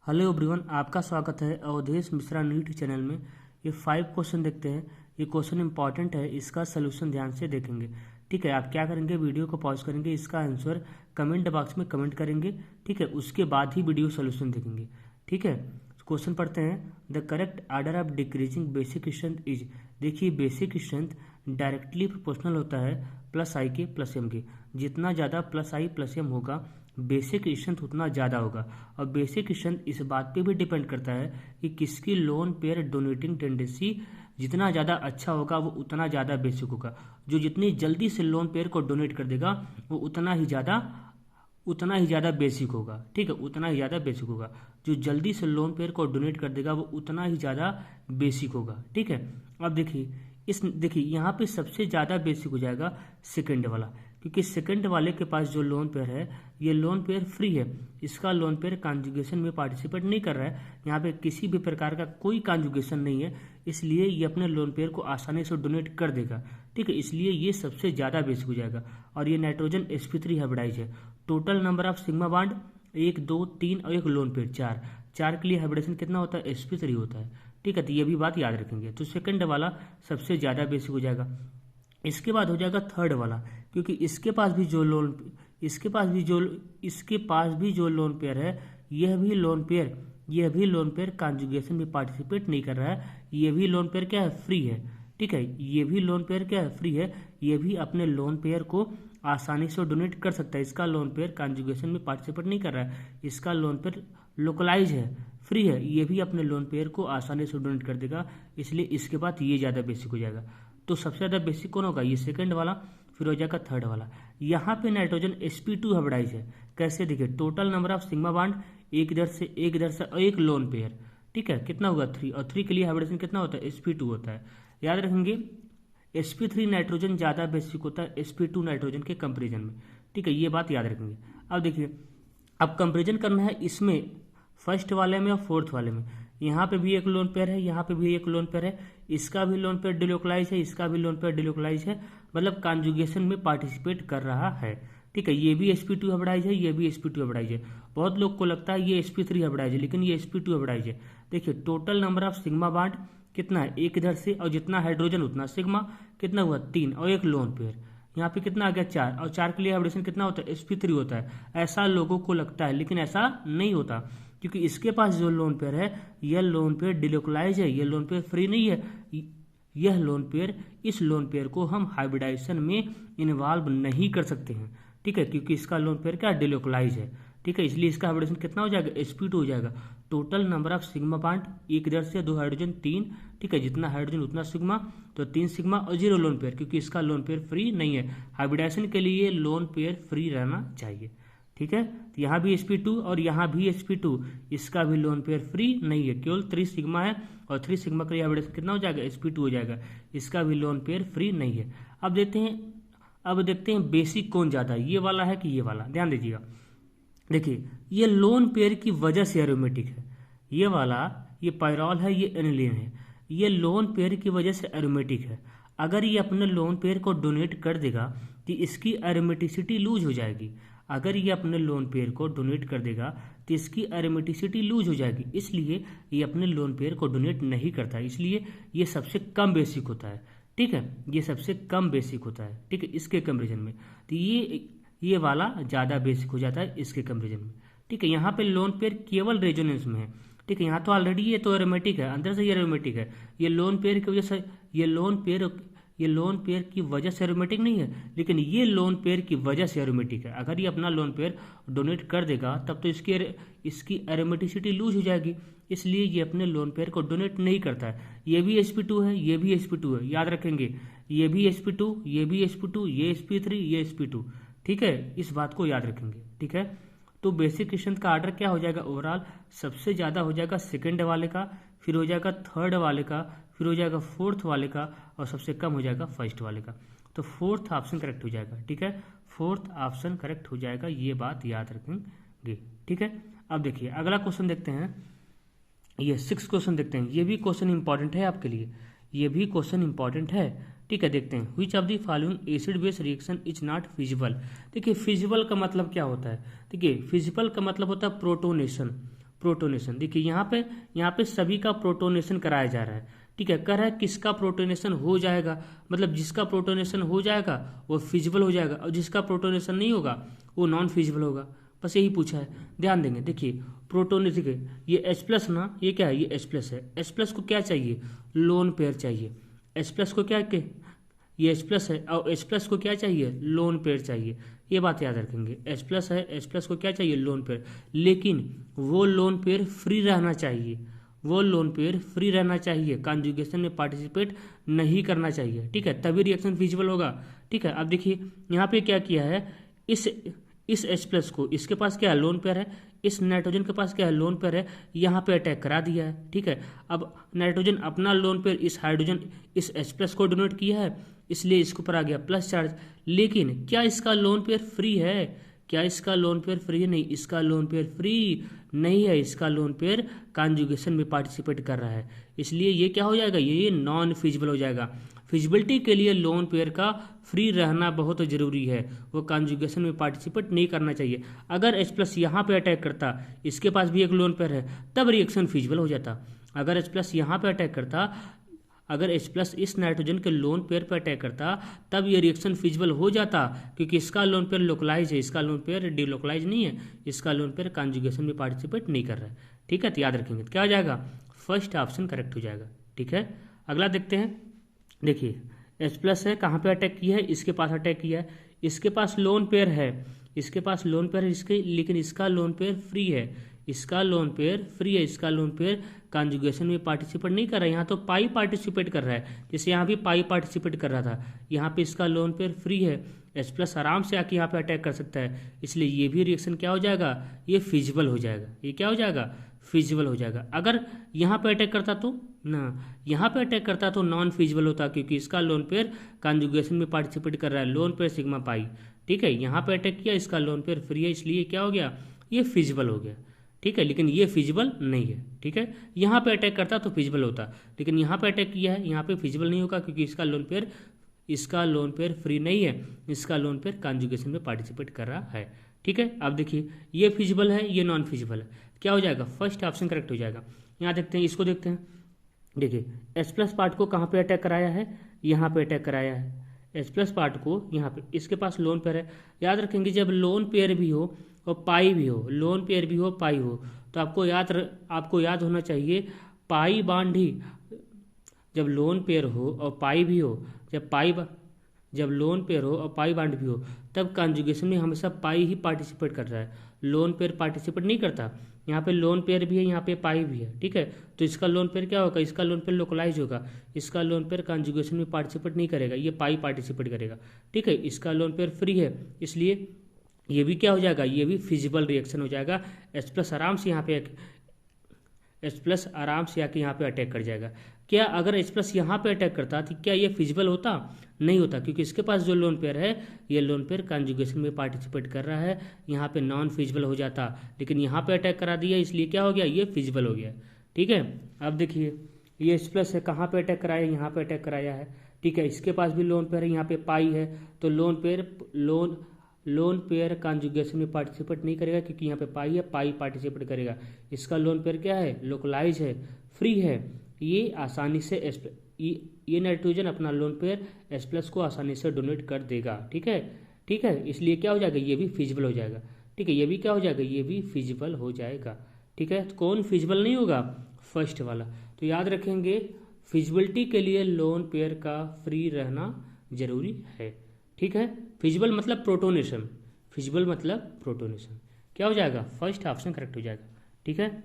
Hello everyone, आपका स्वागत है अवधेश मिश्रा नीट चैनल में। ये 5 क्वेश्चन देखते हैं। ये क्वेश्चन इंपॉर्टेंट है, इसका सोल्यूशन ध्यान से देखेंगे। ठीक है, आप क्या करेंगे, वीडियो को पॉज करेंगे, इसका आंसर कमेंट बॉक्स में कमेंट करेंगे। ठीक है, उसके बाद ही वीडियो सोल्यूशन देखेंगे। ठीक है, क्वेश्चन पढ़ते हैं। The correct order of decreasing basic strength is. देखिए, बेसिक स्ट्रेंथ डायरेक्टली प्रोपोर्शनल होता है प्लस आई के प्लस एम के। जितना ज़्यादा प्लस आई प्लस एम होगा, बेसिक स्ट्रेंथ उतना ज़्यादा होगा। और बेसिक स्ट्रेंथ इस बात पे भी डिपेंड करता है कि किसकी लोन पेयर डोनेटिंग टेंडेंसी जितना ज़्यादा अच्छा होगा वो उतना ज़्यादा बेसिक होगा। जो जितनी जल्दी से लोन पेयर को डोनेट कर देगा वो उतना ही ज़्यादा बेसिक होगा। ठीक है, उतना ही ज़्यादा बेसिक होगा। जो जल्दी से लोन पेयर को डोनेट कर देगा वो उतना ही ज़्यादा बेसिक होगा। ठीक है, अब देखिए यहाँ पे सबसे ज़्यादा बेसिक हो जाएगा सेकंड वाला, क्योंकि सेकंड वाले के पास जो लोन पेयर है ये लोन पेयर फ्री है। इसका लोन पेयर कॉन्जुगेशन में पार्टिसिपेट नहीं कर रहा है। यहाँ पे किसी भी प्रकार का कोई कॉन्जुगेशन नहीं है, इसलिए ये अपने लोन पेयर को आसानी से डोनेट कर देगा। ठीक है, इसलिए ये सबसे ज़्यादा बेसिक हो जाएगा। और ये नाइट्रोजन sp3 हाइब्रिडाइज है। Total number of sigma bond 1 2 3 और एक लोन पेयर 4 के लिए हाइब्रिडेशन कितना होता है, sp3 होता है। ठीक है, तो ये भी बात याद रखेंगे। तो सेकंड वाला सबसे ज़्यादा बेसिक हो जाएगा। इसके बाद हो जाएगा थर्ड वाला, क्योंकि इसके पास भी जो लोन पेयर है यह भी लोन पेयर कॉन्जुगेशन में पार्टिसिपेट नहीं कर रहा है। ये भी लोन पेयर क्या है, फ्री है। ठीक है, ये भी लोन पेयर क्या है, फ्री है। ये भी अपने लोन पेयर को आसानी से डोनेट कर सकता है। इसका लोन पेयर कॉन्जुगेशन में पार्टिसिपेट नहीं कर रहा है। इसका लोन पेयर लोकलाइज है, फ्री है। ये भी अपने लोन पेयर को आसानी से डोनेट कर देगा, इसलिए इसके बाद ये ज़्यादा बेसिक हो जाएगा। तो सबसे ज़्यादा बेसिक कौन होगा, ये सेकंड वाला, फिर हो जाएगा थर्ड वाला। यहाँ पे नाइट्रोजन sp2 हाइब्रिडाइज है। कैसे, देखिए total number of sigma bond एक इधर से और एक लोन पेयर। ठीक है, कितना होगा 3, और 3 के लिए हाइब्रिडेशन कितना होता है, sp2 होता है। याद रखेंगे, sp3 नाइट्रोजन ज़्यादा बेसिक होता है sp2 नाइट्रोजन के कंपेरिजन में। ठीक है, ये बात याद रखेंगे। अब देखिए, अब कंपेरिजन करना है इसमें फर्स्ट वाले में और फोर्थ वाले में। यहाँ पे भी एक लोन पेयर है, यहाँ पे भी एक लोन पेयर है। इसका भी लोन पेयर डिलोकलाइज है, इसका भी लोन पेयर डिलोकलाइज है, मतलब कॉन्जुगेशन में पार्टिसिपेट कर रहा है। ठीक है, ये भी sp2 हाइब्रिडाइज है, ये भी sp2 हाइब्रिडाइज है। बहुत लोग को लगता है ये sp3 हाइब्रिडाइज है, लेकिन ये sp2 हाइब्रिडाइज है। देखिए total number of sigma bond कितना है, एक इधर से, और जितना हाइड्रोजन उतना सिग्मा, कितना हुआ 3, और एक लोन पेयर यहाँ पे कितना आ गया 4, और 4 के लिए हाइब्रिडेशन कितना होता है, sp3 होता है। ऐसा लोगों को लगता है, लेकिन ऐसा नहीं होता, क्योंकि इसके पास जो लोन पेयर है यह लोन पेयर डिलोकलाइज है, यह लोन पेयर फ्री नहीं है। यह लोन पेयर, इस लोन पेयर को हम हाइब्रिडाइजेशन में इन्वॉल्व नहीं कर सकते हैं। ठीक है, क्योंकि इसका लोन पेयर क्या डिलोकलाइज है। ठीक है, इसलिए इसका हाइब्रिडेशन कितना हो जाएगा, sp2 हो जाएगा। Total number of sigma bond एक इधर से, 2 हाइड्रोजन 3। ठीक है, जितना हाइड्रोजन उतना सिग्मा, तो 3 सिग्मा और 0 लोन पेयर, क्योंकि इसका लोन पेयर फ्री नहीं है। हाइब्रिडाइजेशन के लिए लोन पेयर फ्री रहना चाहिए। ठीक है, तो यहाँ भी sp2 और यहाँ भी sp2, इसका भी लोन पेयर फ्री नहीं है, केवल 3 सिग्मा है, और 3 सिग्मा के लिए हाइब्रिडेशन कितना हो जाएगा, sp2 हो जाएगा। इसका भी लोन पेयर फ्री नहीं है। अब देखते हैं बेसिक कौन ज़्यादा है, ये वाला है कि ये वाला। ध्यान दीजिएगा, देखिए ये लोन पेयर की वजह से एरोमेटिक है। ये वाला, ये पायरॉल है, ये एनिलीन है। ये लोन पेयर की वजह से एरोमेटिक है। अगर ये अपने लोन पेयर को डोनेट कर देगा तो इसकी एरोमेटिसिटी लूज हो जाएगी। अगर ये अपने लोन पेयर को डोनेट कर देगा तो इसकी एरोमेटिसिटी लूज हो जाएगी, इसलिए ये अपने लोन पेयर को डोनेट नहीं करता है। इसलिए ये सबसे कम बेसिक होता है। ठीक है, ये सबसे कम बेसिक होता है। ठीक है, इसके कंपेरिजन में तो ये वाला ज़्यादा बेसिक हो जाता है इसके कंपेरिजन में। ठीक है, यहाँ पे लोन पेयर केवल रेजोनेंस में है। ठीक है, यहाँ तो ऑलरेडी ये तो एरोमेटिक है, अंदर से ये एरोमेटिक है। ये लोन पेयर की वजह से, ये लोन पेयर की वजह से एरोमेटिक नहीं है, लेकिन ये लोन पेयर की वजह से एरोमेटिक है। अगर ये अपना लोन पेयर डोनेट कर देगा तब तो इसकी एरोमेटिसिटी लूज हो जाएगी, इसलिए ये अपने लोन पेयर को डोनेट नहीं करता है। ये भी sp2 है, ये भी sp2 है, याद रखेंगे। ये भी sp2, ये भी sp2, ये sp3, ये sp2। ठीक है, इस बात को याद रखेंगे। ठीक है, तो बेसिक स्ट्रेंथ का ऑर्डर क्या हो जाएगा, ओवरऑल सबसे ज़्यादा हो जाएगा सेकंड वाले का, फिर हो जाएगा थर्ड वाले का, फिर हो जाएगा फोर्थ वाले का, और सबसे कम हो जाएगा फर्स्ट वाले का। तो फोर्थ ऑप्शन करेक्ट हो जाएगा। ठीक है, फोर्थ ऑप्शन करेक्ट हो जाएगा, ये बात याद रखेंगे। ठीक है, अब देखिए अगला क्वेश्चन देखते हैं। ये 6 क्वेश्चन देखते हैं। ये भी क्वेश्चन इंपॉर्टेंट है आपके लिए, ये भी क्वेश्चन इंपॉर्टेंट है। ठीक है, देखते हैं। Which of the following acid base reaction is not feasible. देखिए फिजिबल का मतलब क्या होता है, देखिए फिजिबल का मतलब होता है प्रोटोनेशन। प्रोटोनेशन। देखिए यहाँ पे सभी का प्रोटोनेशन कराया जा रहा है, ठीक है। कह रहा है किसका प्रोटोनेशन हो जाएगा, मतलब जिसका प्रोटोनेशन हो जाएगा वो फिजिबल हो जाएगा, और जिसका प्रोटोनेशन नहीं होगा वो नॉन फिजिबल होगा। बस यही पूछा है, ध्यान देंगे। देखिए प्रोटोनेशन के ये H+ ना, ये क्या है, ये H+ है। H+ को क्या चाहिए, लोन पेयर चाहिए। H+ को क्या के ये H+ है, और H+ को क्या चाहिए, लोन पेयर चाहिए। ये बात याद रखेंगे, H+ है, H+ को क्या चाहिए, लोन पेयर। लेकिन वो लोन पेयर फ्री रहना चाहिए, वो लोन पेयर फ्री रहना चाहिए, कॉन्जुगेशन में पार्टिसिपेट नहीं करना चाहिए, ठीक है, तभी रिएक्शन फिजिबल होगा, ठीक है। अब देखिए यहाँ पे क्या किया है, इस H+ को, इसके पास क्या है, लोन पेयर है, इस नाइट्रोजन के पास क्या है, लोन पेयर है, यहाँ पे अटैक करा दिया है, ठीक है। अब नाइट्रोजन अपना लोन पेयर इस हाइड्रोजन इस H+ को डोनेट किया है, इसलिए इसके ऊपर आ गया प्लस चार्ज। लेकिन क्या इसका लोन पेयर फ्री है, क्या इसका लोन पेयर फ्री है, नहीं, इसका लोन पेयर फ्री नहीं है, इसका लोन पेयर कॉन्जुगेशन में पार्टिसिपेट कर रहा है, इसलिए ये क्या हो जाएगा, ये नॉन फिजिबल हो जाएगा। फिजिबिलिटी के लिए लोन पेयर का फ्री रहना बहुत ज़रूरी है, वो कॉन्जुगेशन में पार्टिसिपेट नहीं करना चाहिए। अगर H+ यहाँ पे अटैक करता, इसके पास भी एक लोन पेयर है, तब रिएक्शन फिजिबल हो जाता। अगर H+ यहाँ पे अटैक करता, अगर H+ इस नाइट्रोजन के लोन पेयर पर अटैक करता, तब ये रिएक्शन फिजिबल हो जाता, क्योंकि इसका लोन पेयर लोकलाइज है, इसका लोन पेयर डिलोकलाइज नहीं है, इसका लोन पेयर कॉन्जुगेशन में पार्टिसिपेट नहीं कर रहा है, ठीक है। तो याद रखेंगे, क्या हो जाएगा, फर्स्ट ऑप्शन करेक्ट हो जाएगा, ठीक है। अगला देखते हैं। देखिए H+ है, कहाँ पे अटैक किया है, इसके पास अटैक किया है, इसके पास लोन पेयर है, इसके पास लोन पेयर है इसके, लेकिन इसका लोन पेयर फ्री है, इसका लोन पेयर फ्री है, इसका लोन पेयर कॉन्जुगेशन में पार्टिसिपेट नहीं कर रहा है। यहाँ तो पाई पार्टिसिपेट कर रहा है, जैसे यहाँ भी पाई पार्टिसिपेट कर रहा था, यहाँ पे इसका लोन पेयर फ्री है। H+ आराम से आके यहाँ पे अटैक कर सकता है, इसलिए ये भी रिएक्शन क्या हो जाएगा, ये फिजिबल हो जाएगा, ये क्या हो जाएगा, फिजिबल हो जाएगा। अगर यहाँ पे अटैक करता तो ना, यहाँ पे अटैक करता तो नॉन फिजिबल होता, क्योंकि इसका लोन पेयर कॉन्जुगेशन में पार्टिसिपेट कर रहा है, लोन पेयर सिग्मा पाई, ठीक है। यहाँ पे अटैक किया, इसका लोन पेयर फ्री है, इसलिए क्या हो गया, ये फिजिबल हो गया, ठीक है। लेकिन ये फिजिबल नहीं है, ठीक है। यहाँ पे अटैक करता तो फिजिबल होता, लेकिन यहाँ पे अटैक किया है, यहाँ पे फिजिबल नहीं होगा, क्योंकि इसका लोन पेयर फ्री नहीं है, इसका लोन पेयर कॉन्जुगेशन में पार्टिसिपेट कर रहा है, ठीक है। अब देखिए ये फिजिबल है, ये नॉन फिजिबल है, क्या हो जाएगा, फर्स्ट ऑप्शन करेक्ट हो जाएगा। यहाँ देखते हैं, इसको देखते हैं। देखिए H+ पार्ट को कहाँ पे अटैक कराया है, यहाँ पे अटैक कराया है। H+ पार्ट को यहाँ पे, इसके पास लोन पेयर है। याद रखेंगे, जब लोन पेयर भी हो और पाई भी हो, लोन पेयर भी हो पाई हो, तो आपको याद होना चाहिए, पाई बांड ही, जब लोन पेयर हो और पाई भी हो, जब लोन पेयर हो और पाई बांड भी हो, तब कॉन्जुगेशन में हमेशा पाई ही पार्टिसिपेट कर रहा है, लोन पेयर पार्टिसिपेट नहीं करता। यहाँ पे लोन पेयर भी है, यहाँ पे पाई भी है, ठीक है। तो इसका लोन पेयर क्या होगा, इसका लोन पेयर लोकलाइज होगा, इसका लोन पेयर कॉन्जुगेशन में पार्टिसिपेट नहीं करेगा, ये पाई पार्टिसिपेट करेगा, ठीक है। इसका लोन पेयर फ्री है, इसलिए ये भी क्या हो जाएगा, ये भी फिजिबल रिएक्शन हो जाएगा। H+ आराम से यहाँ पे आके यहाँ पे अटैक कर जाएगा। क्या अगर H+ यहाँ पे अटैक करता तो क्या ये फिजिबल होता, नहीं होता, क्योंकि इसके पास जो लोन पेयर है, ये लोन पेयर कॉन्जुगेशन में पार्टिसिपेट कर रहा है, यहाँ पे नॉन फिजिबल हो जाता, लेकिन यहाँ पे अटैक करा दिया, इसलिए क्या हो गया, ये फिजिबल हो गया, ठीक है। अब देखिए ये H+ है, कहाँ पे अटैक कराया, यहाँ पे अटैक कराया है, ठीक है। इसके पास भी लोन पेयर है, यहाँ पे पाई है, तो लोन पेयर कॉन्जुगेशन में पार्टिसिपेट नहीं करेगा, क्योंकि यहाँ पे पाई है, पाई पार्टिसिपेट करेगा। इसका लोन पेयर क्या है, लोकलाइज है, फ्री है, ये आसानी से ये नाइट्रोजन अपना लोन पेयर H+ को आसानी से डोनेट कर देगा, ठीक है। इसलिए क्या हो जाएगा, ये भी फिजिबल हो जाएगा, ठीक है। ये भी क्या हो जाएगा, ये भी फिजिबल हो जाएगा, ठीक है। तो कौन फिजिबल नहीं होगा, फर्स्ट वाला। तो याद रखेंगे, फिजिबिलिटी के लिए लोन पेयर का फ्री रहना जरूरी है, ठीक है। फिजिबल मतलब प्रोटोनेशन, क्या हो जाएगा, फर्स्ट ऑप्शन करेक्ट हो जाएगा, ठीक है।